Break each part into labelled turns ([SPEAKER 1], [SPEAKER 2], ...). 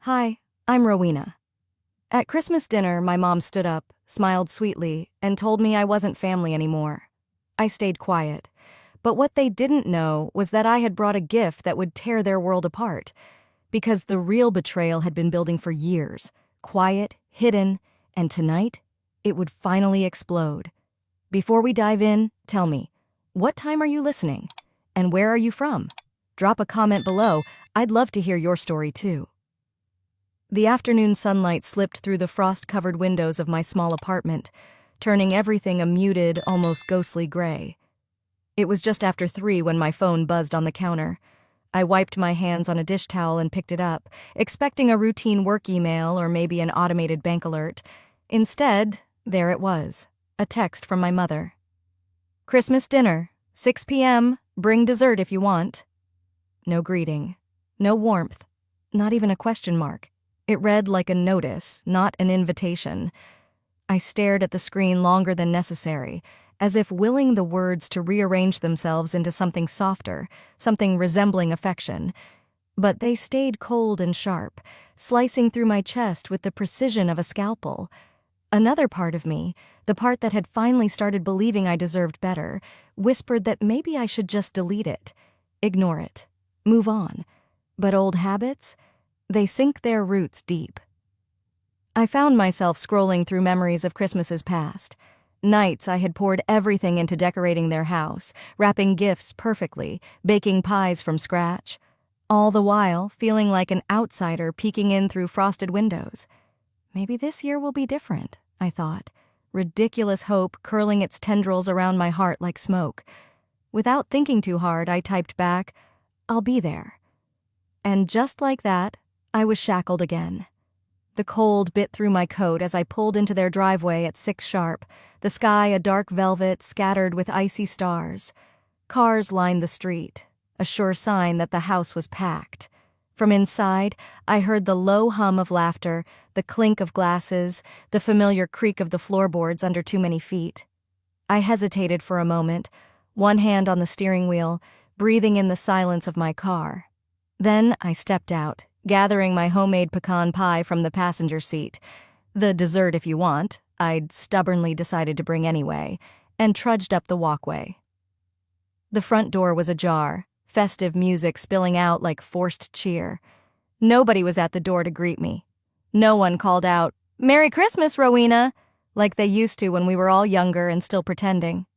[SPEAKER 1] Hi, I'm Rowena. At Christmas dinner, my mom stood up, smiled sweetly, and told me I wasn't family anymore. I stayed quiet. But what they didn't know was that I had brought a gift that would tear their world apart. Because the real betrayal had been building for years, quiet, hidden, and tonight, it would finally explode. Before we dive in, tell me, what time are you listening? And where are you from? Drop a comment below. I'd love to hear your story too. The afternoon sunlight slipped through the frost-covered windows of my small apartment, turning everything a muted, almost ghostly gray. It was just after 3 when my phone buzzed on the counter. I wiped my hands on a dish towel and picked it up, expecting a routine work email or maybe an automated bank alert. Instead, there it was, a text from my mother. Christmas dinner, 6 p.m., bring dessert if you want. No greeting, no warmth, not even a question mark. It read like a notice, not an invitation. I stared at the screen longer than necessary, as if willing the words to rearrange themselves into something softer, something resembling affection. But they stayed cold and sharp, slicing through my chest with the precision of a scalpel. Another part of me, the part that had finally started believing I deserved better, whispered that maybe I should just delete it, ignore it, move on. But old habits? They sink their roots deep. I found myself scrolling through memories of Christmases past. Nights I had poured everything into decorating their house, wrapping gifts perfectly, baking pies from scratch. All the while, feeling like an outsider peeking in through frosted windows. Maybe this year will be different, I thought, ridiculous hope curling its tendrils around my heart like smoke. Without thinking too hard, I typed back, "I'll be there." And just like that, I was shackled again. The cold bit through my coat as I pulled into their driveway at 6 sharp, the sky a dark velvet scattered with icy stars. Cars lined the street, a sure sign that the house was packed. From inside, I heard the low hum of laughter, the clink of glasses, the familiar creak of the floorboards under too many feet. I hesitated for a moment, one hand on the steering wheel, breathing in the silence of my car. Then I stepped out, gathering my homemade pecan pie from the passenger seat, the dessert if you want, I'd stubbornly decided to bring anyway, and trudged up the walkway. The front door was ajar, festive music spilling out like forced cheer. Nobody was at the door to greet me. No one called out, "Merry Christmas, Rowena," like they used to when we were all younger and still pretending.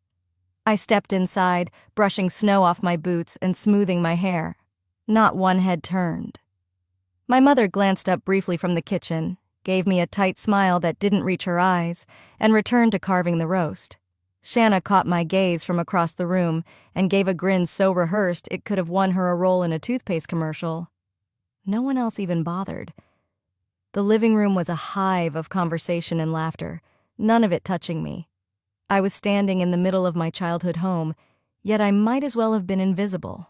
[SPEAKER 1] I stepped inside, brushing snow off my boots and smoothing my hair. Not one head turned. My mother glanced up briefly from the kitchen, gave me a tight smile that didn't reach her eyes, and returned to carving the roast. Shanna caught my gaze from across the room and gave a grin so rehearsed it could have won her a role in a toothpaste commercial. No one else even bothered. The living room was a hive of conversation and laughter, none of it touching me. I was standing in the middle of my childhood home, yet I might as well have been invisible.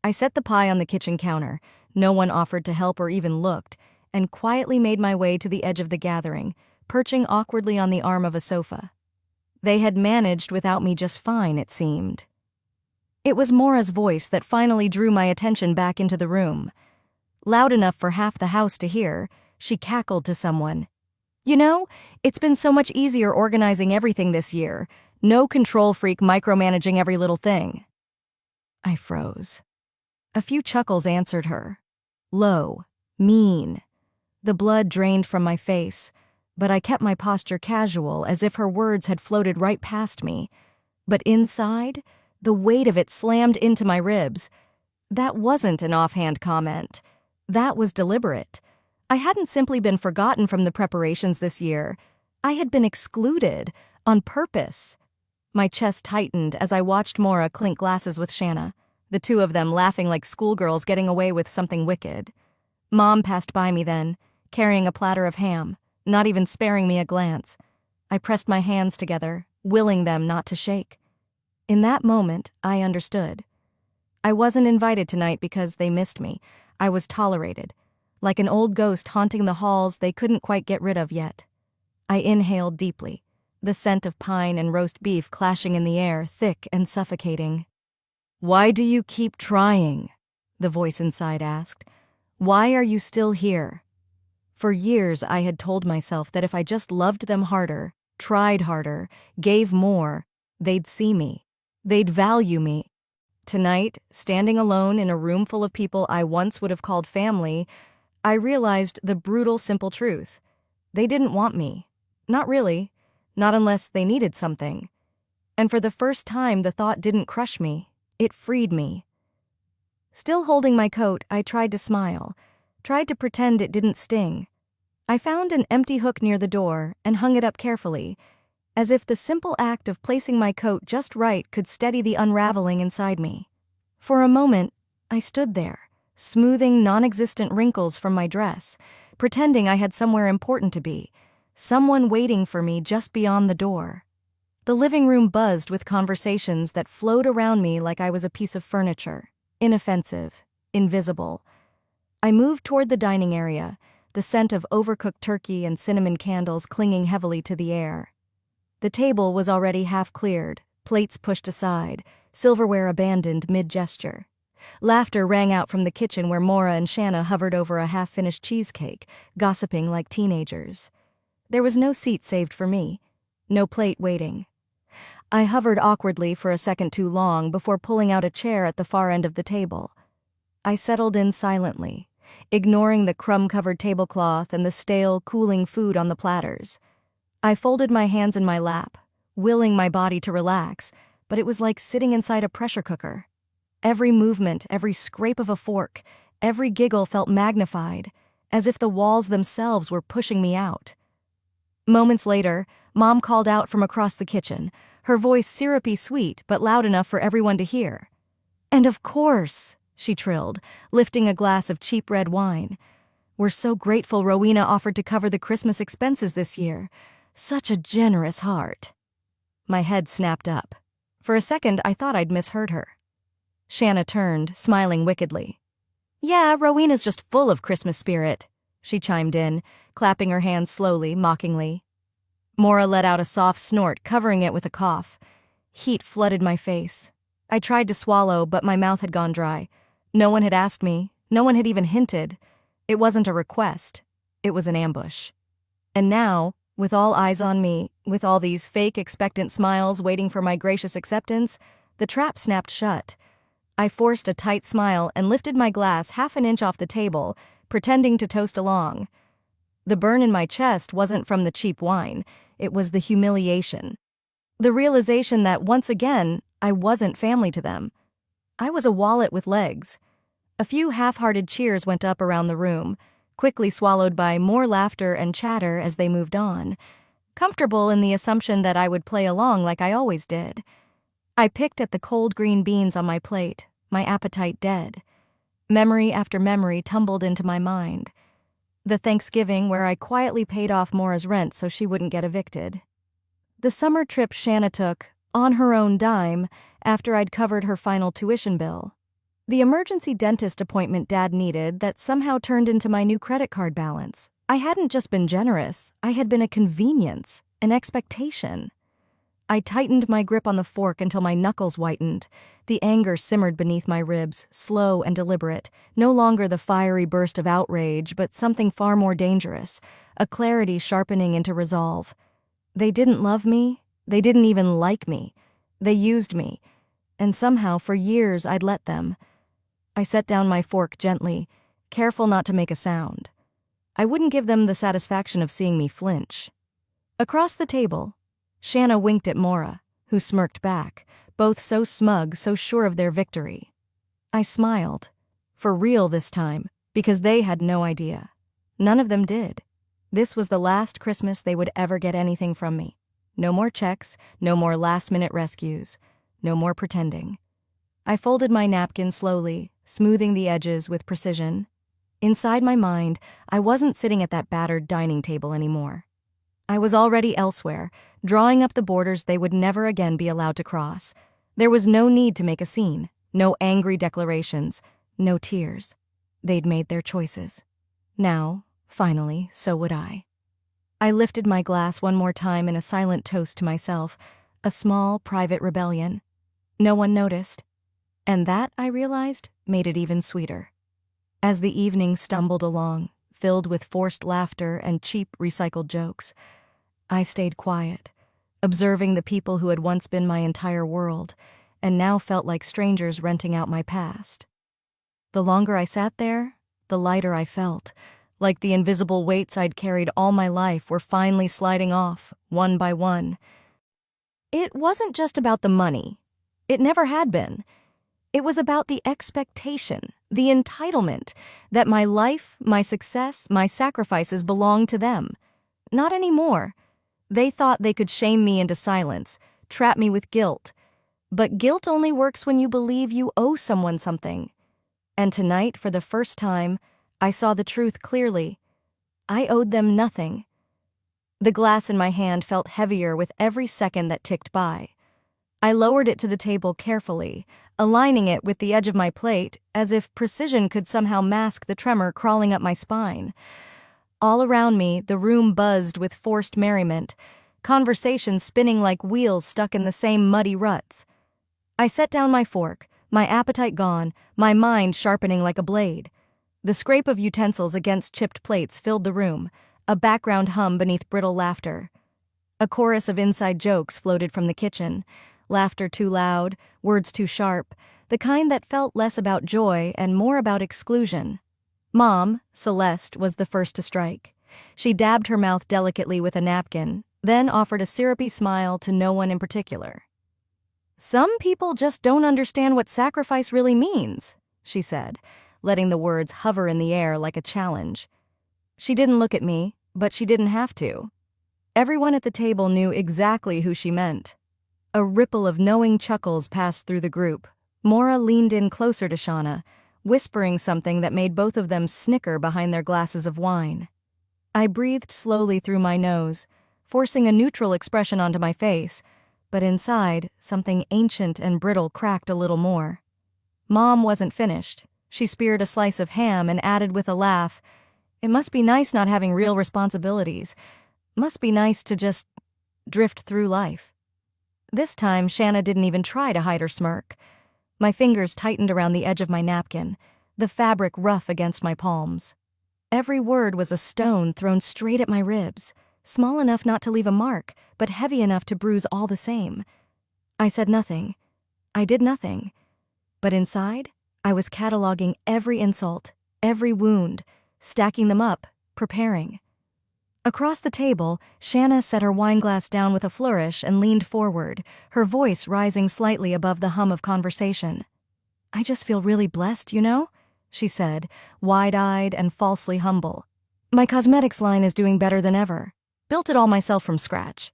[SPEAKER 1] I set the pie on the kitchen counter. No one offered to help or even looked, and quietly made my way to the edge of the gathering, perching awkwardly on the arm of a sofa. They had managed without me just fine, it seemed. It was Maura's voice that finally drew my attention back into the room. Loud enough for half the house to hear, she cackled to someone. "You know, it's been so much easier organizing everything this year. No control freak micromanaging every little thing." I froze. A few chuckles answered her. Low, mean. The blood drained from my face, but I kept my posture casual as if her words had floated right past me. But inside, the weight of it slammed into my ribs. That wasn't an offhand comment. That was deliberate. I hadn't simply been forgotten from the preparations this year. I had been excluded, on purpose. My chest tightened as I watched Maura clink glasses with Shanna, the two of them laughing like schoolgirls getting away with something wicked. Mom passed by me then, carrying a platter of ham, not even sparing me a glance. I pressed my hands together, willing them not to shake. In that moment, I understood. I wasn't invited tonight because they missed me. I was tolerated, like an old ghost haunting the halls they couldn't quite get rid of yet. I inhaled deeply, the scent of pine and roast beef clashing in the air, thick and suffocating. "Why do you keep trying?" the voice inside asked. Why are you still here? For years, I had told myself that if I just loved them harder, tried harder, gave more, they'd see me. They'd value me. Tonight, standing alone in a room full of people I once would have called family, I realized the brutal, simple truth. They didn't want me. Not really. Not unless they needed something. And for the first time, the thought didn't crush me. It freed me. Still holding my coat, I tried to smile, tried to pretend it didn't sting. I found an empty hook near the door and hung it up carefully, as if the simple act of placing my coat just right could steady the unraveling inside me. For a moment, I stood there, smoothing non-existent wrinkles from my dress, pretending I had somewhere important to be, someone waiting for me just beyond the door. The living room buzzed with conversations that flowed around me like I was a piece of furniture, inoffensive, invisible. I moved toward the dining area, the scent of overcooked turkey and cinnamon candles clinging heavily to the air. The table was already half cleared, plates pushed aside, silverware abandoned mid-gesture. Laughter rang out from the kitchen where Maura and Shanna hovered over a half-finished cheesecake, gossiping like teenagers. There was no seat saved for me, no plate waiting. I hovered awkwardly for a second too long before pulling out a chair at the far end of the table. I settled in silently, ignoring the crumb-covered tablecloth and the stale, cooling food on the platters. I folded my hands in my lap, willing my body to relax, but it was like sitting inside a pressure cooker. Every movement, every scrape of a fork, every giggle felt magnified, as if the walls themselves were pushing me out. Moments later, Mom called out from across the kitchen, her voice syrupy sweet but loud enough for everyone to hear. "And of course," she trilled, lifting a glass of cheap red wine. "We're so grateful Rowena offered to cover the Christmas expenses this year. Such a generous heart." My head snapped up. For a second, I thought I'd misheard her. Shanna turned, smiling wickedly. "Yeah, Rowena's just full of Christmas spirit," she chimed in, clapping her hands slowly, mockingly. Maura let out a soft snort, covering it with a cough. Heat flooded my face. I tried to swallow, but my mouth had gone dry. No one had asked me. No one had even hinted. It wasn't a request. It was an ambush. And now, with all eyes on me, with all these fake expectant smiles waiting for my gracious acceptance, the trap snapped shut. I forced a tight smile and lifted my glass half an inch off the table, pretending to toast along. The burn in my chest wasn't from the cheap wine. It was the humiliation. The realization that, once again, I wasn't family to them. I was a wallet with legs. A few half-hearted cheers went up around the room, quickly swallowed by more laughter and chatter as they moved on, comfortable in the assumption that I would play along like I always did. I picked at the cold green beans on my plate, my appetite dead. Memory after memory tumbled into my mind. The Thanksgiving where I quietly paid off Maura's rent so she wouldn't get evicted. The summer trip Shanna took, on her own dime, after I'd covered her final tuition bill. The emergency dentist appointment Dad needed that somehow turned into my new credit card balance. I hadn't just been generous, I had been a convenience, an expectation. I tightened my grip on the fork until my knuckles whitened. The anger simmered beneath my ribs, slow and deliberate, no longer the fiery burst of outrage, but something far more dangerous, a clarity sharpening into resolve. They didn't love me, they didn't even like me. They used me, and somehow for years I'd let them. I set down my fork gently, careful not to make a sound. I wouldn't give them the satisfaction of seeing me flinch. Across the table, Shanna winked at Maura, who smirked back, both so smug, so sure of their victory. I smiled. For real this time, because they had no idea. None of them did. This was the last Christmas they would ever get anything from me. No more checks, no more last-minute rescues, no more pretending. I folded my napkin slowly, smoothing the edges with precision. Inside my mind, I wasn't sitting at that battered dining table anymore. I was already elsewhere, drawing up the borders they would never again be allowed to cross. There was no need to make a scene, no angry declarations, no tears. They'd made their choices. Now, finally, so would I. I lifted my glass one more time in a silent toast to myself, a small, private rebellion. No one noticed. And that, I realized, made it even sweeter. As the evening stumbled along, filled with forced laughter and cheap recycled jokes, I stayed quiet, observing the people who had once been my entire world and now felt like strangers renting out my past. The longer I sat there, the lighter I felt, like the invisible weights I'd carried all my life were finally sliding off, one by one. It wasn't just about the money. It never had been. It was about the expectation, the entitlement, that my life, my success, my sacrifices belonged to them. Not anymore. They thought they could shame me into silence, trap me with guilt. But guilt only works when you believe you owe someone something. And tonight, for the first time, I saw the truth clearly. I owed them nothing. The glass in my hand felt heavier with every second that ticked by. I lowered it to the table carefully, aligning it with the edge of my plate as if precision could somehow mask the tremor crawling up my spine. All around me, the room buzzed with forced merriment, conversations spinning like wheels stuck in the same muddy ruts. I set down my fork, my appetite gone, my mind sharpening like a blade. The scrape of utensils against chipped plates filled the room, a background hum beneath brittle laughter. A chorus of inside jokes floated from the kitchen, laughter too loud, words too sharp, the kind that felt less about joy and more about exclusion. Mom, Celeste, was the first to strike. She dabbed her mouth delicately with a napkin, then offered a syrupy smile to no one in particular. "Some people just don't understand what sacrifice really means," she said, letting the words hover in the air like a challenge. She didn't look at me, but she didn't have to. Everyone at the table knew exactly who she meant. A ripple of knowing chuckles passed through the group. Maura leaned in closer to Shauna, whispering something that made both of them snicker behind their glasses of wine. I breathed slowly through my nose, forcing a neutral expression onto my face, but inside, something ancient and brittle cracked a little more. Mom wasn't finished. She speared a slice of ham and added with a laugh, "It must be nice not having real responsibilities. Must be nice to just drift through life." This time, Shanna didn't even try to hide her smirk. My fingers tightened around the edge of my napkin, the fabric rough against my palms. Every word was a stone thrown straight at my ribs, small enough not to leave a mark, but heavy enough to bruise all the same. I said nothing. I did nothing. But inside, I was cataloging every insult, every wound, stacking them up, preparing. Across the table, Shanna set her wineglass down with a flourish and leaned forward, her voice rising slightly above the hum of conversation. "I just feel really blessed, you know?" she said, wide-eyed and falsely humble. "My cosmetics line is doing better than ever. Built it all myself from scratch."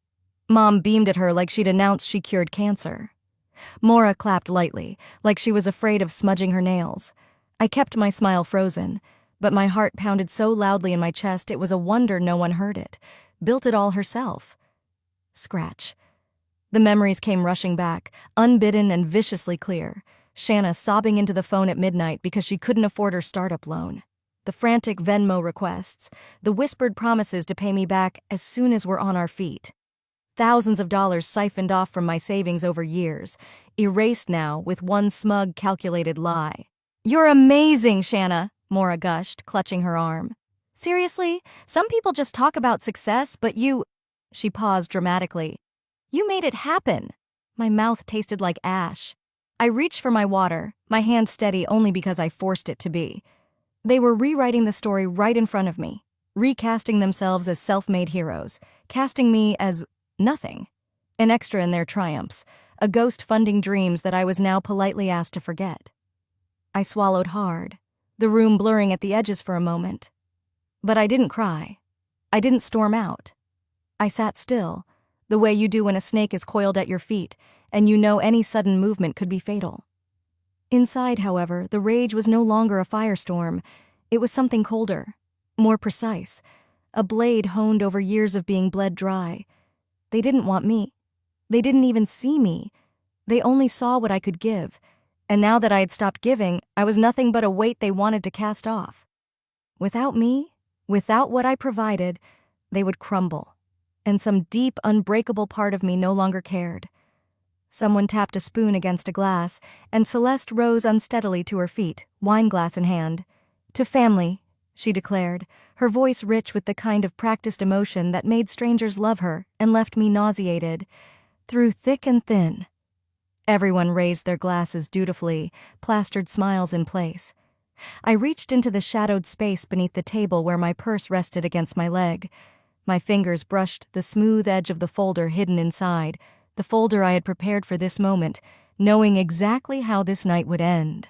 [SPEAKER 1] Mom beamed at her like she'd announced she cured cancer. Maura clapped lightly, like she was afraid of smudging her nails. I kept my smile frozen, but my heart pounded so loudly in my chest it was a wonder no one heard it. Built it all herself. Scratch. The memories came rushing back, unbidden and viciously clear. Shanna sobbing into the phone at midnight because she couldn't afford her startup loan. The frantic Venmo requests, the whispered promises to pay me back as soon as we're on our feet. Thousands of dollars siphoned off from my savings over years, erased now with one smug, calculated lie. "You're amazing, Shanna," Maura gushed, clutching her arm. "Seriously, some people just talk about success, but you—" She paused dramatically. "You made it happen." My mouth tasted like ash. I reached for my water, my hand steady only because I forced it to be. They were rewriting the story right in front of me, recasting themselves as self-made heroes, casting me as nothing, an extra in their triumphs, a ghost funding dreams that I was now politely asked to forget. I swallowed hard, the room blurring at the edges for a moment. But I didn't cry. I didn't storm out. I sat still, the way you do when a snake is coiled at your feet, and you know any sudden movement could be fatal. Inside, however, the rage was no longer a firestorm. It was something colder, more precise, a blade honed over years of being bled dry. They didn't want me. They didn't even see me. They only saw what I could give, and now that I had stopped giving, I was nothing but a weight they wanted to cast off. Without me, without what I provided, they would crumble, and some deep, unbreakable part of me no longer cared. Someone tapped a spoon against a glass, and Celeste rose unsteadily to her feet, wineglass in hand. To family, she declared, her voice rich with the kind of practiced emotion that made strangers love her and left me nauseated. Through thick and thin. Everyone raised their glasses dutifully, plastered smiles in place. I reached into the shadowed space beneath the table where my purse rested against my leg. My fingers brushed the smooth edge of the folder hidden inside, the folder I had prepared for this moment, knowing exactly how this night would end.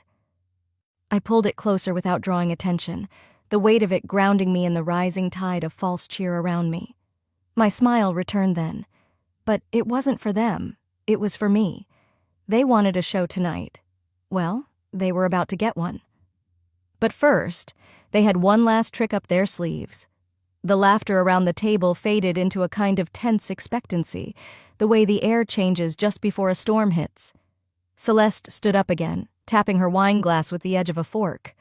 [SPEAKER 1] I pulled it closer without drawing attention, the weight of it grounding me in the rising tide of false cheer around me. My smile returned then. But it wasn't for them. It was for me. They wanted a show tonight. Well, they were about to get one. But first, they had one last trick up their sleeves. The laughter around the table faded into a kind of tense expectancy, the way the air changes just before a storm hits. Celeste stood up again, tapping her wine glass with the edge of a fork.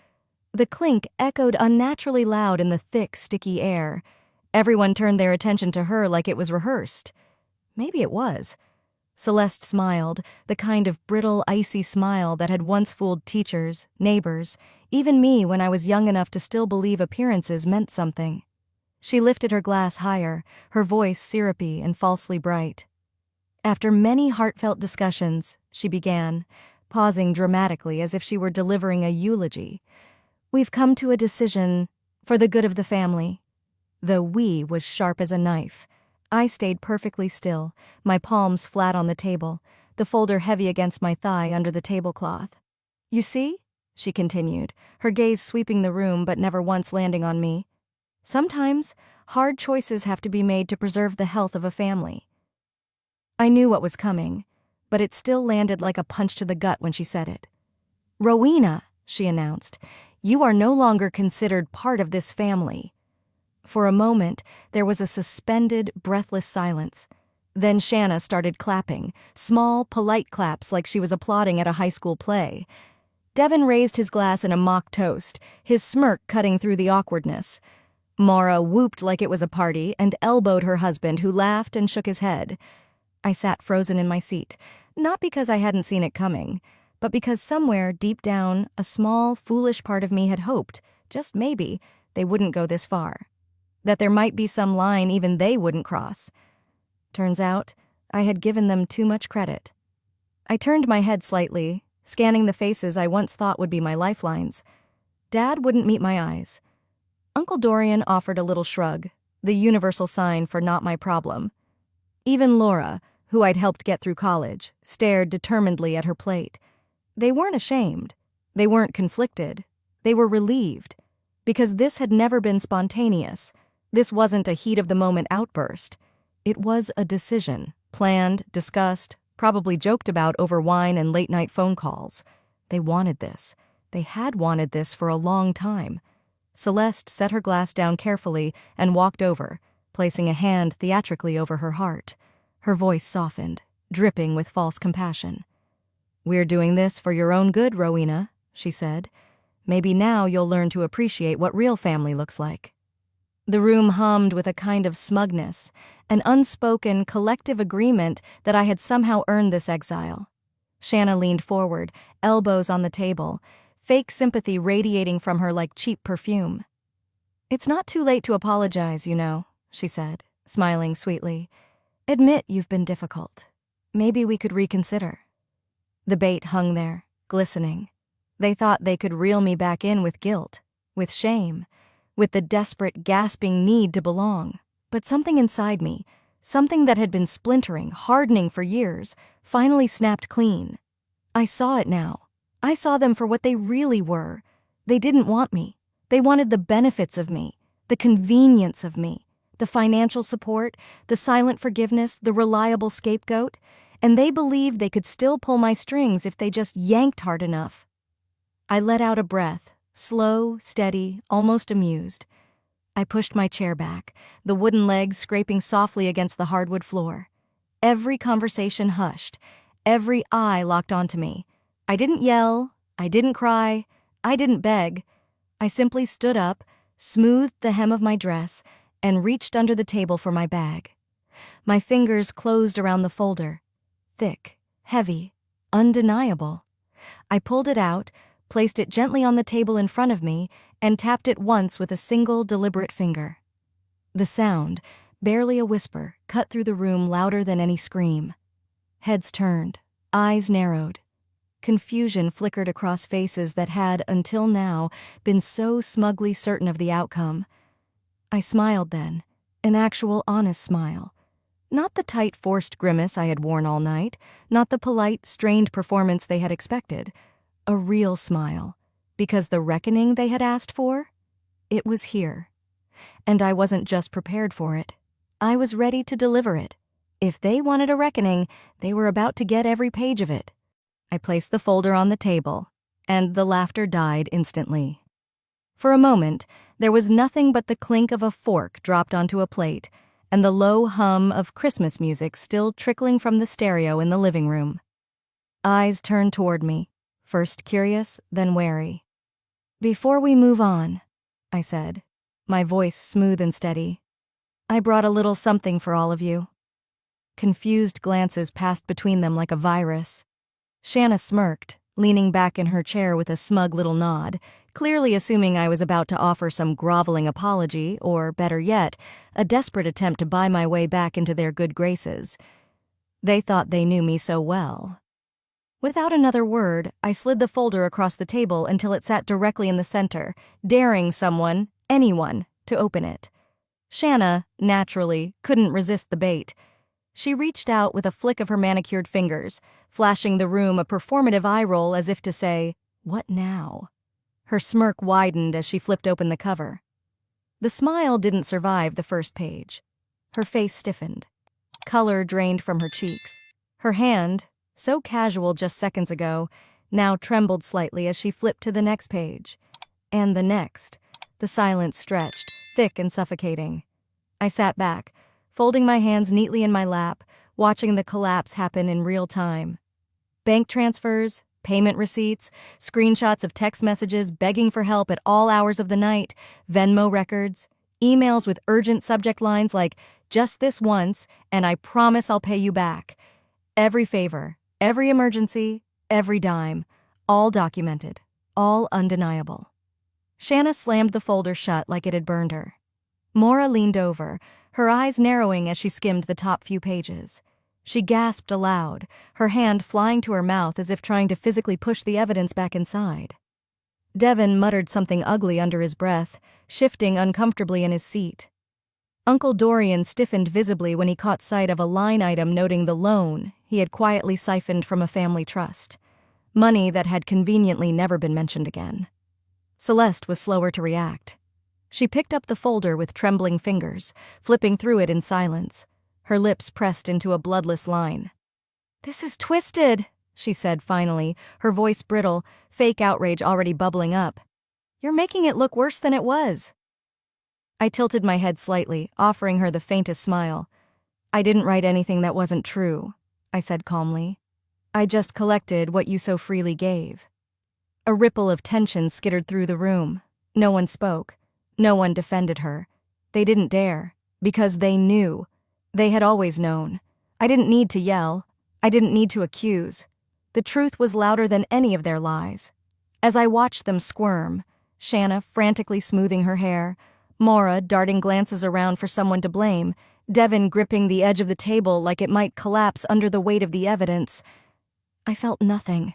[SPEAKER 1] The clink echoed unnaturally loud in the thick, sticky air. Everyone turned their attention to her like it was rehearsed. Maybe it was. Celeste smiled, the kind of brittle, icy smile that had once fooled teachers, neighbors, even me when I was young enough to still believe appearances meant something. She lifted her glass higher, her voice syrupy and falsely bright. After many heartfelt discussions, she began, pausing dramatically as if she were delivering a eulogy. We've come to a decision for the good of the family. The "we" was sharp as a knife. I stayed perfectly still, my palms flat on the table, the folder heavy against my thigh under the tablecloth. You see, she continued, her gaze sweeping the room but never once landing on me. Sometimes, hard choices have to be made to preserve the health of a family. I knew what was coming, but it still landed like a punch to the gut when she said it. Rowena, she announced, you are no longer considered part of this family. For a moment, there was a suspended, breathless silence. Then Shanna started clapping, small, polite claps like she was applauding at a high school play. Devin raised his glass in a mock toast, his smirk cutting through the awkwardness. Mara whooped like it was a party and elbowed her husband, who laughed and shook his head. I sat frozen in my seat, not because I hadn't seen it coming, but because somewhere, deep down, a small, foolish part of me had hoped, just maybe, they wouldn't go this far. That there might be some line even they wouldn't cross. Turns out, I had given them too much credit. I turned my head slightly, scanning the faces I once thought would be my lifelines. Dad wouldn't meet my eyes. Uncle Dorian offered a little shrug, the universal sign for not my problem. Even Laura, who I'd helped get through college, stared determinedly at her plate. They weren't ashamed. They weren't conflicted. They were relieved. Because this had never been spontaneous. This wasn't a heat-of-the-moment outburst. It was a decision, planned, discussed, probably joked about over wine and late-night phone calls. They wanted this. They had wanted this for a long time. Celeste set her glass down carefully and walked over, placing a hand theatrically over her heart. Her voice softened, dripping with false compassion. We're doing this for your own good, Rowena, she said. Maybe now you'll learn to appreciate what real family looks like. The room hummed with a kind of smugness, an unspoken, collective agreement that I had somehow earned this exile. Shanna leaned forward, elbows on the table, fake sympathy radiating from her like cheap perfume. It's not too late to apologize, you know, she said, smiling sweetly. Admit you've been difficult. Maybe we could reconsider. The bait hung there, glistening. They thought they could reel me back in with guilt, with shame, with the desperate, gasping need to belong. But something inside me, something that had been splintering, hardening for years, finally snapped clean. I saw it now. I saw them for what they really were. They didn't want me. They wanted the benefits of me, the convenience of me, the financial support, the silent forgiveness, the reliable scapegoat, and they believed they could still pull my strings if they just yanked hard enough. I let out a breath, slow, steady, almost amused. I pushed my chair back, the wooden legs scraping softly against the hardwood floor. Every conversation hushed, every eye locked onto me. I didn't yell, I didn't cry, I didn't beg. I simply stood up, smoothed the hem of my dress, and reached under the table for my bag. My fingers closed around the folder. Thick, heavy, undeniable. I pulled it out, placed it gently on the table in front of me, and tapped it once with a single deliberate finger. The sound, barely a whisper, cut through the room louder than any scream. Heads turned, eyes narrowed. Confusion flickered across faces that had, until now, been so smugly certain of the outcome. I smiled then, an actual honest smile. Not the tight, forced grimace I had worn all night, not the polite, strained performance they had expected. A real smile, because the reckoning they had asked for? It was here. And I wasn't just prepared for it. I was ready to deliver it. If they wanted a reckoning, they were about to get every page of it. I placed the folder on the table, and the laughter died instantly. For a moment, there was nothing but the clink of a fork dropped onto a plate, and the low hum of Christmas music still trickling from the stereo in the living room. Eyes turned toward me, first curious, then wary. "Before we move on," I said, my voice smooth and steady, "I brought a little something for all of you." Confused glances passed between them like a virus. Shanna smirked, leaning back in her chair with a smug little nod, clearly assuming I was about to offer some groveling apology or, better yet, a desperate attempt to buy my way back into their good graces. They thought they knew me so well. Without another word, I slid the folder across the table until it sat directly in the center, daring someone, anyone, to open it. Shanna, naturally, couldn't resist the bait. She reached out with a flick of her manicured fingers, flashing the room a performative eye roll as if to say, "What now?" Her smirk widened as she flipped open the cover. The smile didn't survive the first page. Her face stiffened. Color drained from her cheeks. Her hand, so casual just seconds ago, now trembled slightly as she flipped to the next page. And the next. The silence stretched, thick and suffocating. I sat back, folding my hands neatly in my lap, watching the collapse happen in real time. Bank transfers, payment receipts, screenshots of text messages begging for help at all hours of the night, Venmo records, emails with urgent subject lines like, "Just this once, and I promise I'll pay you back." Every favor, every emergency, every dime, all documented, all undeniable. Shanna slammed the folder shut like it had burned her. Maura leaned over, her eyes narrowing as she skimmed the top few pages. She gasped aloud, her hand flying to her mouth as if trying to physically push the evidence back inside. Devin muttered something ugly under his breath, shifting uncomfortably in his seat. Uncle Dorian stiffened visibly when he caught sight of a line item noting the loan he had quietly siphoned from a family trust, money that had conveniently never been mentioned again. Celeste was slower to react. She picked up the folder with trembling fingers, flipping through it in silence, her lips pressed into a bloodless line. "This is twisted," she said finally, her voice brittle, fake outrage already bubbling up. "You're making it look worse than it was." I tilted my head slightly, offering her the faintest smile. "I didn't write anything that wasn't true," I said calmly. "I just collected what you so freely gave." A ripple of tension skittered through the room. No one spoke. No one defended her. They didn't dare, because they knew. They had always known. I didn't need to yell. I didn't need to accuse. The truth was louder than any of their lies. As I watched them squirm, Shanna frantically smoothing her hair, Maura darting glances around for someone to blame, Devin gripping the edge of the table like it might collapse under the weight of the evidence, I felt nothing.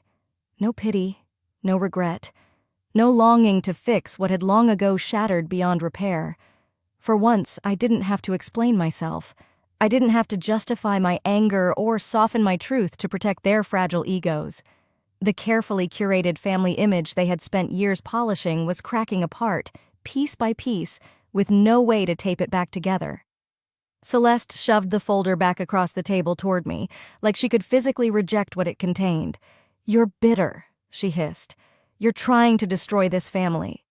[SPEAKER 1] No pity, no regret. No longing to fix what had long ago shattered beyond repair. For once, I didn't have to explain myself. I didn't have to justify my anger or soften my truth to protect their fragile egos. The carefully curated family image they had spent years polishing was cracking apart, piece by piece, with no way to tape it back together. Celeste shoved the folder back across the table toward me, like she could physically reject what it contained. "You're bitter," she hissed. "You're trying to destroy this family."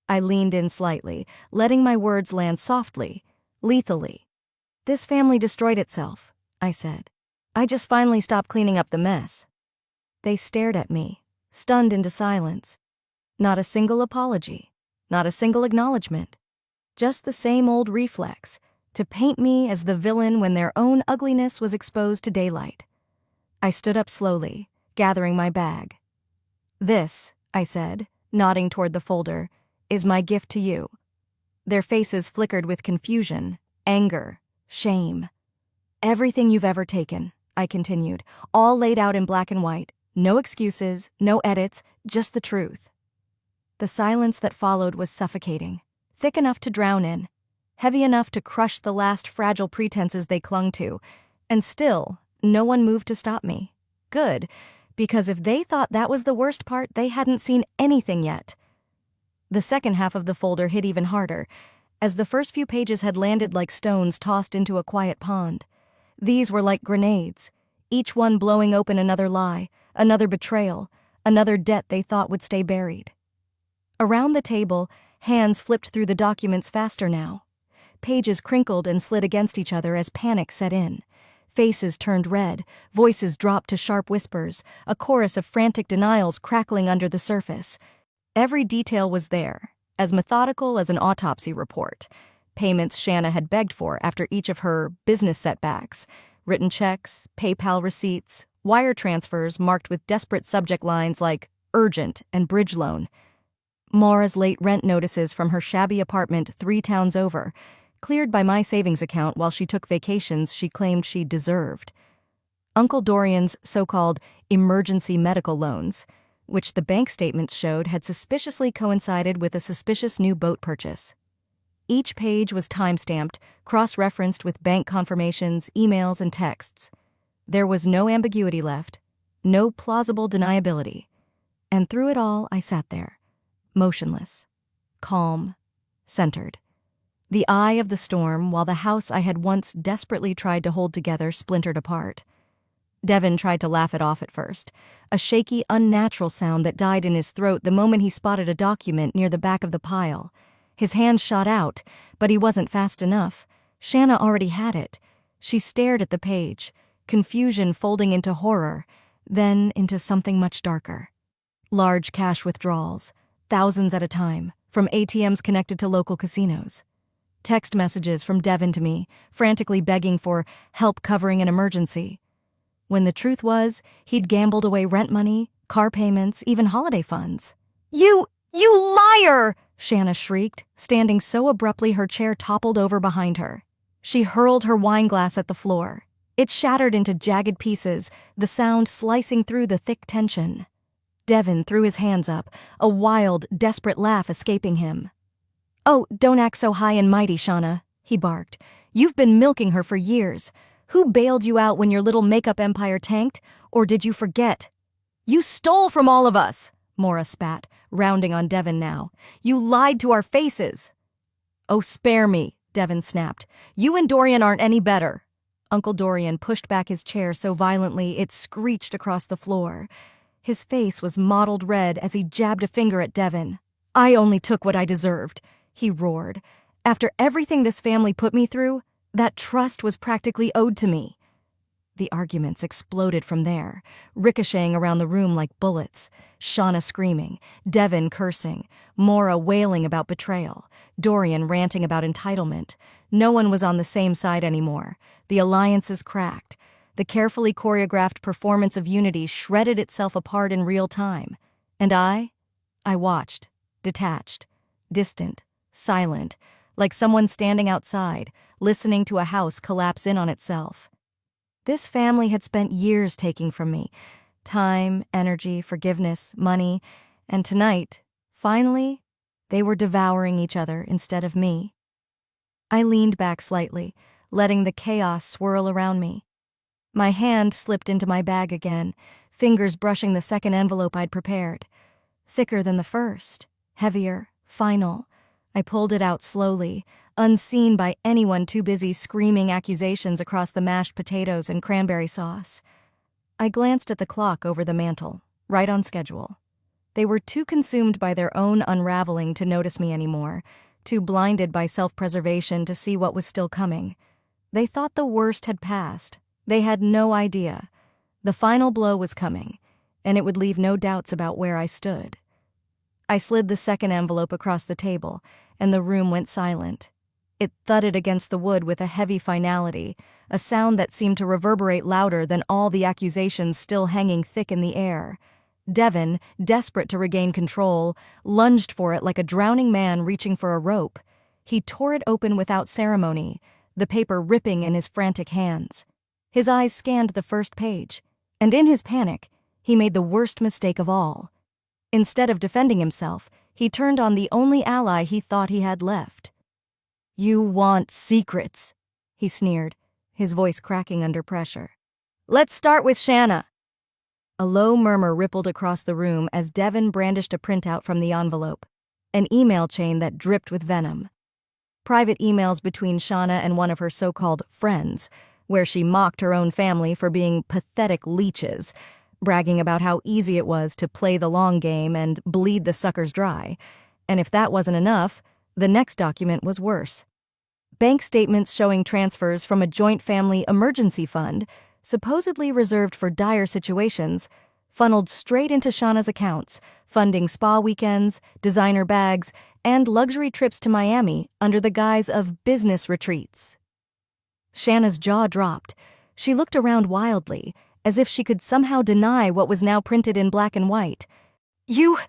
[SPEAKER 1] I leaned in slightly, letting my words land softly, lethally. "This family destroyed itself," I said. "I just finally stopped cleaning up the mess." They stared at me, stunned into silence. Not a single apology, not a single acknowledgement. Just the same old reflex, to paint me as the villain when their own ugliness was exposed to daylight. I stood up slowly, gathering my bag. "This," I said, nodding toward the folder, is my gift to you." Their faces flickered with confusion, anger, shame. "Everything you've ever taken," I continued, "all laid out in black and white. No excuses, no edits, just the truth." The silence that followed was suffocating, thick enough to drown in, heavy enough to crush the last fragile pretenses they clung to, and still, no one moved to stop me. Good, because if they thought that was the worst part, they hadn't seen anything yet. The second half of the folder hit even harder, as the first few pages had landed like stones tossed into a quiet pond. These were like grenades, each one blowing open another lie, another betrayal, another debt they thought would stay buried. Around the table, hands flipped through the documents faster now. Pages crinkled and slid against each other as panic set in. Faces turned red, voices dropped to sharp whispers, a chorus of frantic denials crackling under the surface. Every detail was there, as methodical as an autopsy report. Payments Shanna had begged for after each of her business setbacks. Written checks, PayPal receipts, wire transfers marked with desperate subject lines like urgent and bridge loan. Maura's late rent notices from her shabby apartment 3 towns over, cleared by my savings account while she took vacations she claimed she deserved. Uncle Dorian's so-called emergency medical loans, which the bank statements showed had suspiciously coincided with a suspicious new boat purchase. Each page was time-stamped, cross-referenced with bank confirmations, emails, and texts. There was no ambiguity left, no plausible deniability. And through it all, I sat there, motionless, calm, centered. The eye of the storm, while the house I had once desperately tried to hold together splintered apart. Devin tried to laugh it off at first, a shaky, unnatural sound that died in his throat the moment he spotted a document near the back of the pile. His hand shot out, but he wasn't fast enough. Shanna already had it. She stared at the page, confusion folding into horror, then into something much darker. Large cash withdrawals, thousands at a time, from ATMs connected to local casinos. Text messages from Devin to me, frantically begging for help covering an emergency. When the truth was, he'd gambled away rent money, car payments, even holiday funds. You liar!" Shanna shrieked, standing so abruptly her chair toppled over behind her. She hurled her wine glass at the floor. It shattered into jagged pieces, the sound slicing through the thick tension. Devin threw his hands up, a wild, desperate laugh escaping him. "Oh, don't act so high and mighty, Shanna," he barked. "You've been milking her for years. Who bailed you out when your little makeup empire tanked, or did you forget?" "You stole from all of us," Maura spat, rounding on Devin now. "You lied to our faces." "Oh, spare me," Devin snapped. "You and Dorian aren't any better." Uncle Dorian pushed back his chair so violently it screeched across the floor. His face was mottled red as he jabbed a finger at Devin. "I only took what I deserved," he roared. "After everything this family put me through, that trust was practically owed to me." The arguments exploded from there, ricocheting around the room like bullets. Shanna screaming, Devin cursing, Maura wailing about betrayal, Dorian ranting about entitlement. No one was on the same side anymore. The alliances cracked. The carefully choreographed performance of unity shredded itself apart in real time. And I watched, detached, distant, silent, like someone standing outside, listening to a house collapse in on itself. This family had spent years taking from me, time, energy, forgiveness, money, and tonight, finally, they were devouring each other instead of me. I leaned back slightly, letting the chaos swirl around me. My hand slipped into my bag again, fingers brushing the second envelope I'd prepared. Thicker than the first, heavier, final. I pulled it out slowly, unseen by anyone too busy screaming accusations across the mashed potatoes and cranberry sauce. I glanced at the clock over the mantel, right on schedule. They were too consumed by their own unraveling to notice me anymore, too blinded by self-preservation to see what was still coming. They thought the worst had passed. They had no idea. The final blow was coming, and it would leave no doubts about where I stood. I slid the second envelope across the table, and the room went silent. It thudded against the wood with a heavy finality, a sound that seemed to reverberate louder than all the accusations still hanging thick in the air. Devin, desperate to regain control, lunged for it like a drowning man reaching for a rope. He tore it open without ceremony, the paper ripping in his frantic hands. His eyes scanned the first page, and in his panic, he made the worst mistake of all. Instead of defending himself, he turned on the only ally he thought he had left. "You want secrets," he sneered, his voice cracking under pressure. "Let's start with Shanna." A low murmur rippled across the room as Devin brandished a printout from the envelope, an email chain that dripped with venom. Private emails between Shanna and one of her so-called friends, where she mocked her own family for being pathetic leeches, bragging about how easy it was to play the long game and bleed the suckers dry. And if that wasn't enough, the next document was worse. Bank statements showing transfers from a joint family emergency fund, supposedly reserved for dire situations, funneled straight into Shauna's accounts, funding spa weekends, designer bags, and luxury trips to Miami under the guise of business retreats. Shanna's jaw dropped. She looked around wildly, as if she could somehow deny what was now printed in black and white. You're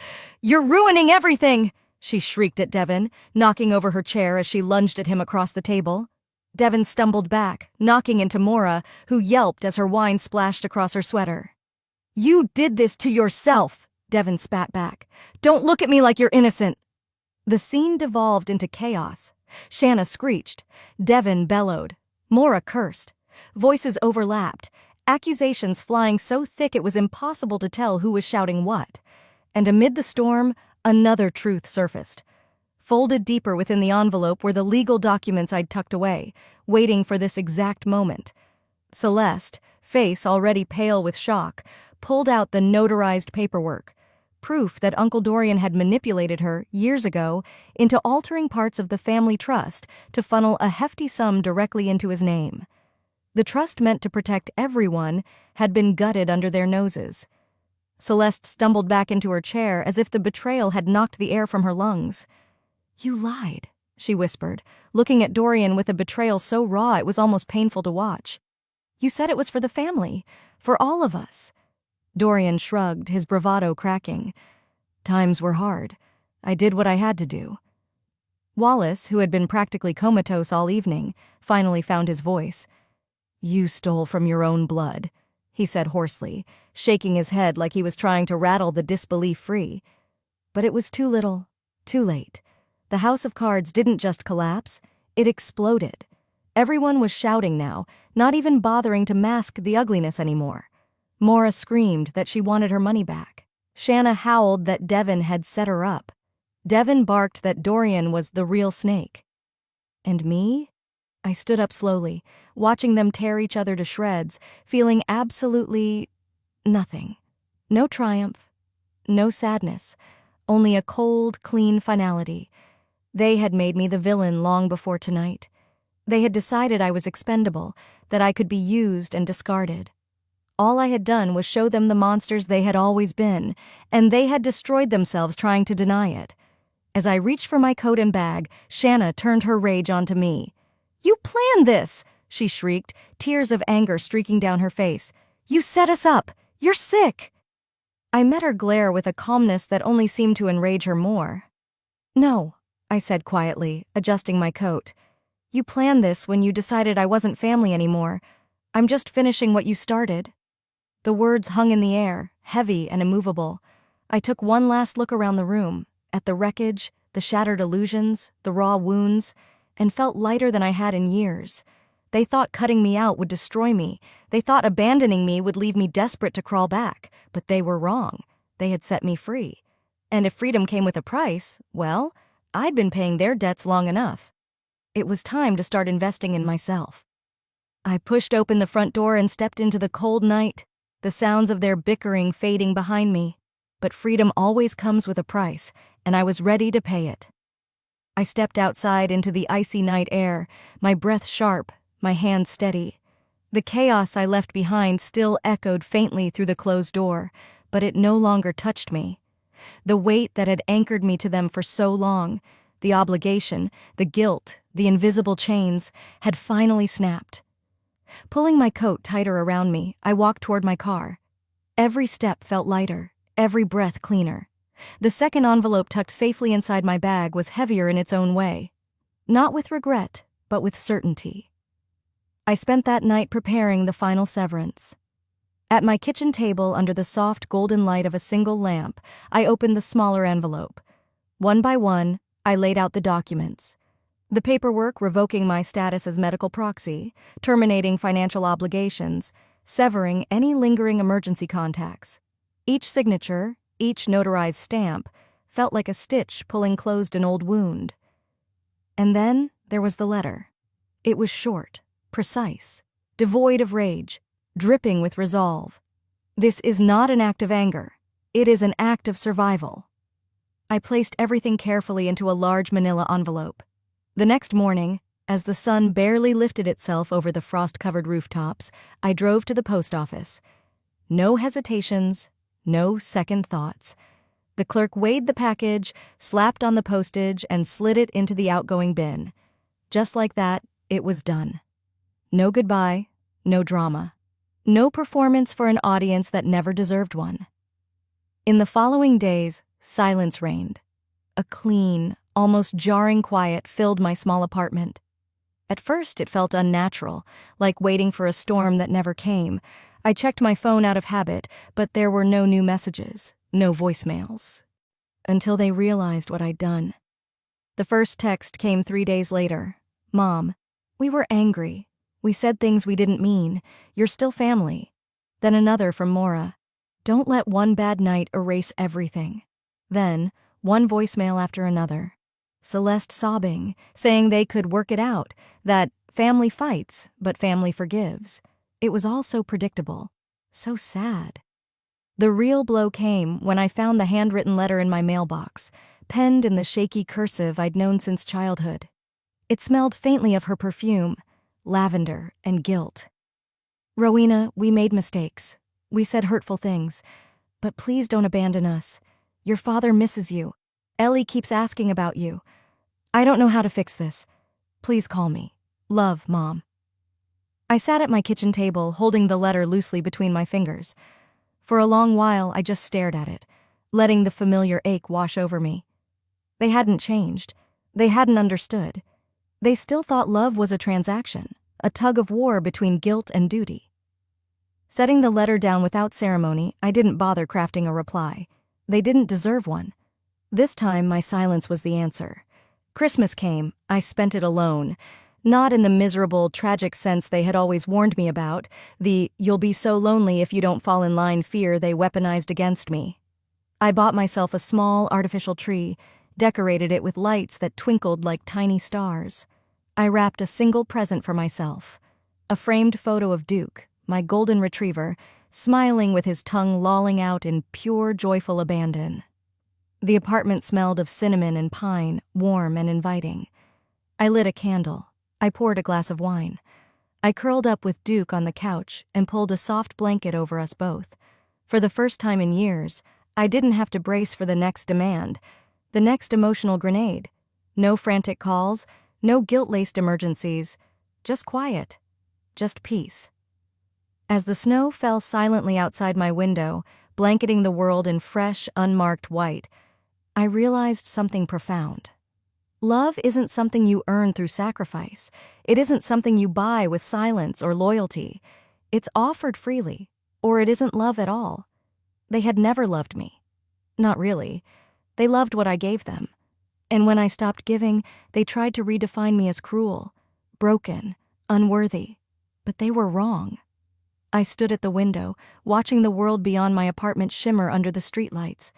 [SPEAKER 1] ruining everything!" she shrieked at Devin, knocking over her chair as she lunged at him across the table. Devin stumbled back, knocking into Maura, who yelped as her wine splashed across her sweater. "You did this to yourself," Devin spat back. "Don't look at me like you're innocent." The scene devolved into chaos. Shanna screeched. Devin bellowed. Maura cursed. Voices overlapped, accusations flying so thick it was impossible to tell who was shouting what. And amid the storm, another truth surfaced. Folded deeper within the envelope were the legal documents I'd tucked away, waiting for this exact moment. Celeste, face already pale with shock, pulled out the notarized paperwork, proof that Uncle Dorian had manipulated her, years ago, into altering parts of the family trust to funnel a hefty sum directly into his name. The trust meant to protect everyone had been gutted under their noses. Celeste stumbled back into her chair as if the betrayal had knocked the air from her lungs. "You lied," she whispered, looking at Dorian with a betrayal so raw it was almost painful to watch. "You said it was for the family, for all of us." Dorian shrugged, his bravado cracking. "Times were hard. I did what I had to do." Wallace, who had been practically comatose all evening, finally found his voice. "You stole from your own blood," he said hoarsely, shaking his head like he was trying to rattle the disbelief free. But it was too little, too late. The house of cards didn't just collapse, it exploded. Everyone was shouting now, not even bothering to mask the ugliness anymore. Maura screamed that she wanted her money back. Shanna howled that Devin had set her up. Devin barked that Dorian was the real snake. And me? I stood up slowly, watching them tear each other to shreds, feeling absolutely nothing. No triumph, no sadness, only a cold, clean finality. They had made me the villain long before tonight. They had decided I was expendable, that I could be used and discarded. All I had done was show them the monsters they had always been, and they had destroyed themselves trying to deny it. As I reached for my coat and bag, Shanna turned her rage onto me. "You planned this!" she shrieked, tears of anger streaking down her face. "You set us up! You're sick!" I met her glare with a calmness that only seemed to enrage her more. "No," I said quietly, adjusting my coat. "You planned this when you decided I wasn't family anymore. I'm just finishing what you started." The words hung in the air, heavy and immovable. I took one last look around the room, at the wreckage, the shattered illusions, the raw wounds, and felt lighter than I had in years. They thought cutting me out would destroy me. They thought abandoning me would leave me desperate to crawl back. But they were wrong. They had set me free. And if freedom came with a price, well, I'd been paying their debts long enough. It was time to start investing in myself. I pushed open the front door and stepped into the cold night, the sounds of their bickering fading behind me. But freedom always comes with a price, and I was ready to pay it. I stepped outside into the icy night air, my breath sharp, my hands steady. The chaos I left behind still echoed faintly through the closed door, but it no longer touched me. The weight that had anchored me to them for so long, the obligation, the guilt, the invisible chains, had finally snapped. Pulling my coat tighter around me, I walked toward my car. Every step felt lighter, every breath cleaner. The second envelope tucked safely inside my bag was heavier in its own way. Not with regret, but with certainty. I spent that night preparing the final severance. At my kitchen table, under the soft golden light of a single lamp, I opened the smaller envelope. One by one, I laid out the documents. The paperwork revoking my status as medical proxy, terminating financial obligations, severing any lingering emergency contacts. Each signature, each notarized stamp, felt like a stitch pulling closed an old wound. And then there was the letter. It was short, precise, devoid of rage, dripping with resolve. This is not an act of anger. It is an act of survival. I placed everything carefully into a large manila envelope. The next morning, as the sun barely lifted itself over the frost-covered rooftops, I drove to the post office. No hesitations, no second thoughts. The clerk weighed the package, slapped on the postage, and slid it into the outgoing bin. Just like that, it was done. No goodbye, no drama. No performance for an audience that never deserved one. In the following days, silence reigned. A clean, almost jarring quiet filled my small apartment. At first, it felt unnatural, like waiting for a storm that never came. I checked my phone out of habit, but there were no new messages, no voicemails. Until they realized what I'd done. The first text came 3 days later. "Mom, we were angry. We said things we didn't mean. You're still family." Then another from Maura. "Don't let one bad night erase everything." Then, one voicemail after another. Celeste sobbing, saying they could work it out, that family fights, but family forgives. It was all so predictable, so sad. The real blow came when I found the handwritten letter in my mailbox, penned in the shaky cursive I'd known since childhood. It smelled faintly of her perfume, lavender and guilt. "Rowena, we made mistakes. We said hurtful things. But please don't abandon us. Your father misses you. Ellie keeps asking about you. I don't know how to fix this. Please call me. Love, Mom." I sat at my kitchen table, holding the letter loosely between my fingers. For a long while, I just stared at it, letting the familiar ache wash over me. They hadn't changed. They hadn't understood. They still thought love was a transaction, a tug-of-war between guilt and duty. Setting the letter down without ceremony, I didn't bother crafting a reply. They didn't deserve one. This time, my silence was the answer. Christmas came. I spent it alone. Not in the miserable, tragic sense they had always warned me about, the "you'll be so lonely if you don't fall in line" fear they weaponized against me. I bought myself a small, artificial tree, decorated it with lights that twinkled like tiny stars. I wrapped a single present for myself, a framed photo of Duke, my golden retriever, smiling with his tongue lolling out in pure, joyful abandon. The apartment smelled of cinnamon and pine, warm and inviting. I lit a candle. I poured a glass of wine. I curled up with Duke on the couch and pulled a soft blanket over us both. For the first time in years, I didn't have to brace for the next demand, the next emotional grenade. No frantic calls, no guilt-laced emergencies, just quiet, just peace. As the snow fell silently outside my window, blanketing the world in fresh, unmarked white, I realized something profound. Love isn't something you earn through sacrifice. It isn't something you buy with silence or loyalty. It's offered freely, or it isn't love at all. They had never loved me. Not really. They loved what I gave them. And when I stopped giving, they tried to redefine me as cruel, broken, unworthy. But they were wrong. I stood at the window, watching the world beyond my apartment shimmer under the streetlights.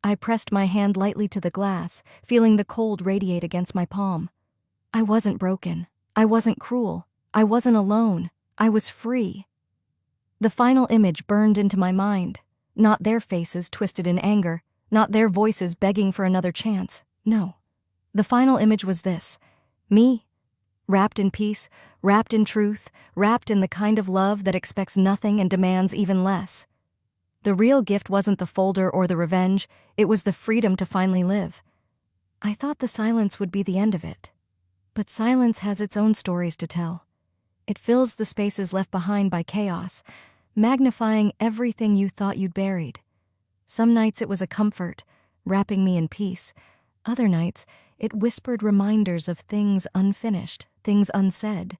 [SPEAKER 1] I pressed my hand lightly to the glass, feeling the cold radiate against my palm. I wasn't broken. I wasn't cruel. I wasn't alone. I was free. The final image burned into my mind. Not their faces twisted in anger, not their voices begging for another chance. No. The final image was this: me, wrapped in peace, wrapped in truth, wrapped in the kind of love that expects nothing and demands even less. The real gift wasn't the folder or the revenge, it was the freedom to finally live. I thought the silence would be the end of it. But silence has its own stories to tell. It fills the spaces left behind by chaos, magnifying everything you thought you'd buried. Some nights it was a comfort, wrapping me in peace. Other nights, it whispered reminders of things unfinished, things unsaid.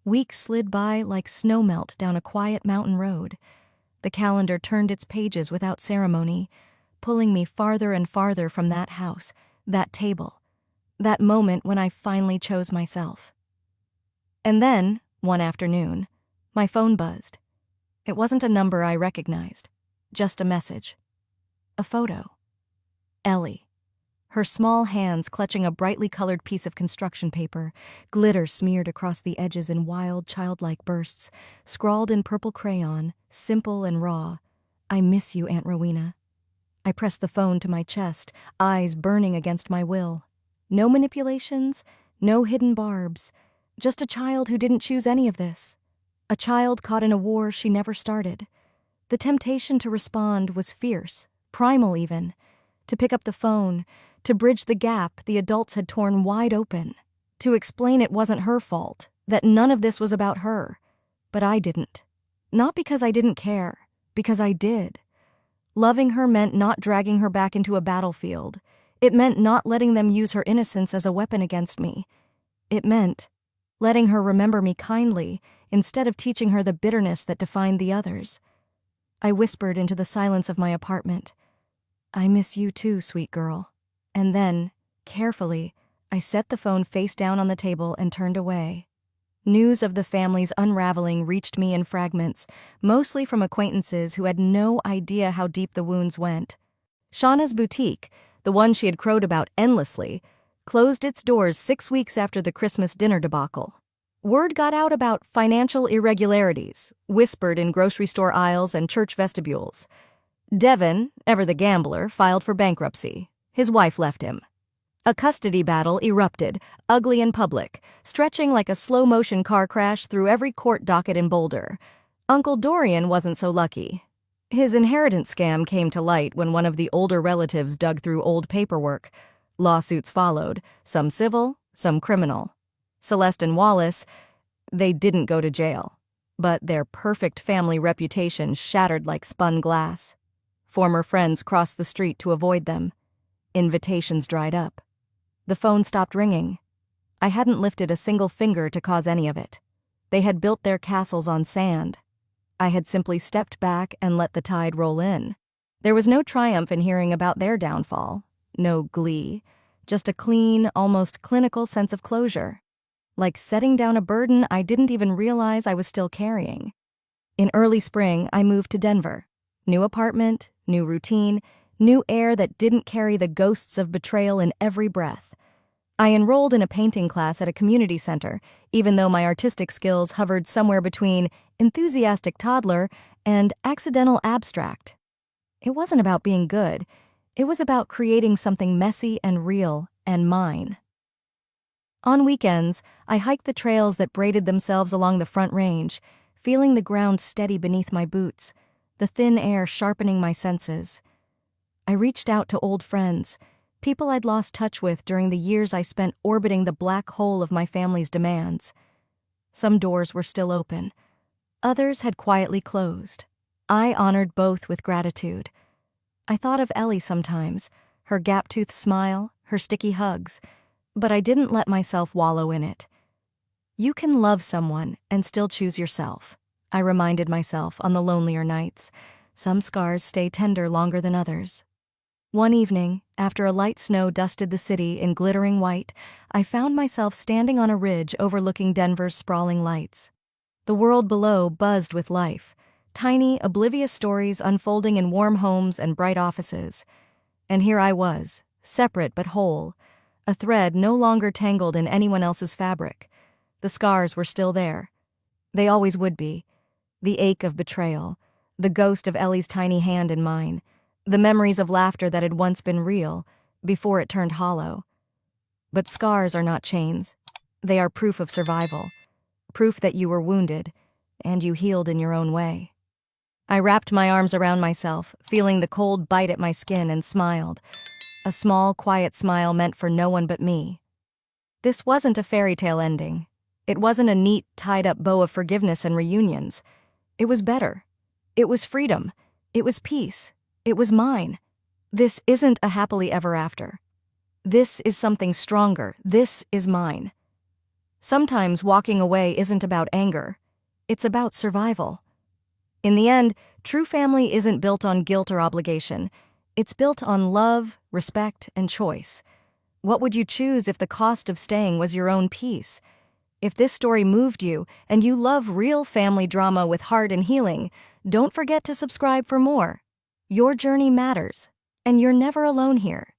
[SPEAKER 1] Weeks slid by like snowmelt down a quiet mountain road. The calendar turned its pages without ceremony, pulling me farther and farther from that house, that table, that moment when I finally chose myself. And then, one afternoon, my phone buzzed. It wasn't a number I recognized, just a message. A photo. Ellie. Her small hands clutching a brightly colored piece of construction paper, glitter smeared across the edges in wild, childlike bursts, scrawled in purple crayon, simple and raw. "I miss you, Aunt Rowena." I pressed the phone to my chest, eyes burning against my will. No manipulations, no hidden barbs. Just a child who didn't choose any of this. A child caught in a war she never started. The temptation to respond was fierce, primal even. To pick up the phone, to bridge the gap the adults had torn wide open. To explain it wasn't her fault, that none of this was about her. But I didn't. Not because I didn't care, because I did. Loving her meant not dragging her back into a battlefield. It meant not letting them use her innocence as a weapon against me. It meant letting her remember me kindly instead of teaching her the bitterness that defined the others. I whispered into the silence of my apartment, "I miss you too, sweet girl." And then, carefully, I set the phone face down on the table and turned away. News of the family's unraveling reached me in fragments, mostly from acquaintances who had no idea how deep the wounds went. Shauna's boutique, the one she had crowed about endlessly, closed its doors 6 weeks after the Christmas dinner debacle. Word got out about financial irregularities, whispered in grocery store aisles and church vestibules. Devin, ever the gambler, filed for bankruptcy. His wife left him. A custody battle erupted, ugly and public, stretching like a slow-motion car crash through every court docket in Boulder. Uncle Dorian wasn't so lucky. His inheritance scam came to light when one of the older relatives dug through old paperwork. Lawsuits followed, some civil, some criminal. Celeste and Wallace, they didn't go to jail, but their perfect family reputation shattered like spun glass. Former friends crossed the street to avoid them. Invitations dried up. The phone stopped ringing. I hadn't lifted a single finger to cause any of it. They had built their castles on sand. I had simply stepped back and let the tide roll in. There was no triumph in hearing about their downfall, no glee, just a clean, almost clinical sense of closure. Like setting down a burden I didn't even realize I was still carrying. In early spring, I moved to Denver. New apartment, new routine, new air that didn't carry the ghosts of betrayal in every breath. I enrolled in a painting class at a community center, even though my artistic skills hovered somewhere between enthusiastic toddler and accidental abstract. It wasn't about being good. It was about creating something messy and real and mine. On weekends, I hiked the trails that braided themselves along the Front Range, feeling the ground steady beneath my boots, the thin air sharpening my senses. I reached out to old friends, people I'd lost touch with during the years I spent orbiting the black hole of my family's demands. Some doors were still open. Others had quietly closed. I honored both with gratitude. I thought of Ellie sometimes, her gap-toothed smile, her sticky hugs, but I didn't let myself wallow in it. You can love someone and still choose yourself, I reminded myself on the lonelier nights. Some scars stay tender longer than others. One evening, after a light snow dusted the city in glittering white, I found myself standing on a ridge overlooking Denver's sprawling lights. The world below buzzed with life, tiny, oblivious stories unfolding in warm homes and bright offices. And here I was, separate but whole, a thread no longer tangled in anyone else's fabric. The scars were still there. They always would be. The ache of betrayal, the ghost of Ellie's tiny hand in mine, the memories of laughter that had once been real, before it turned hollow. But scars are not chains. They are proof of survival, proof that you were wounded, and you healed in your own way. I wrapped my arms around myself, feeling the cold bite at my skin, and smiled. A small, quiet smile meant for no one but me. This wasn't a fairy tale ending. It wasn't a neat, tied-up bow of forgiveness and reunions. It was better. It was freedom. It was peace. It was mine. This isn't a happily ever after. This is something stronger. This is mine. Sometimes walking away isn't about anger. It's about survival. In the end, true family isn't built on guilt or obligation. It's built on love, respect, and choice. What would you choose if the cost of staying was your own peace? If this story moved you and you love real family drama with heart and healing, don't forget to subscribe for more. Your journey matters, and you're never alone here.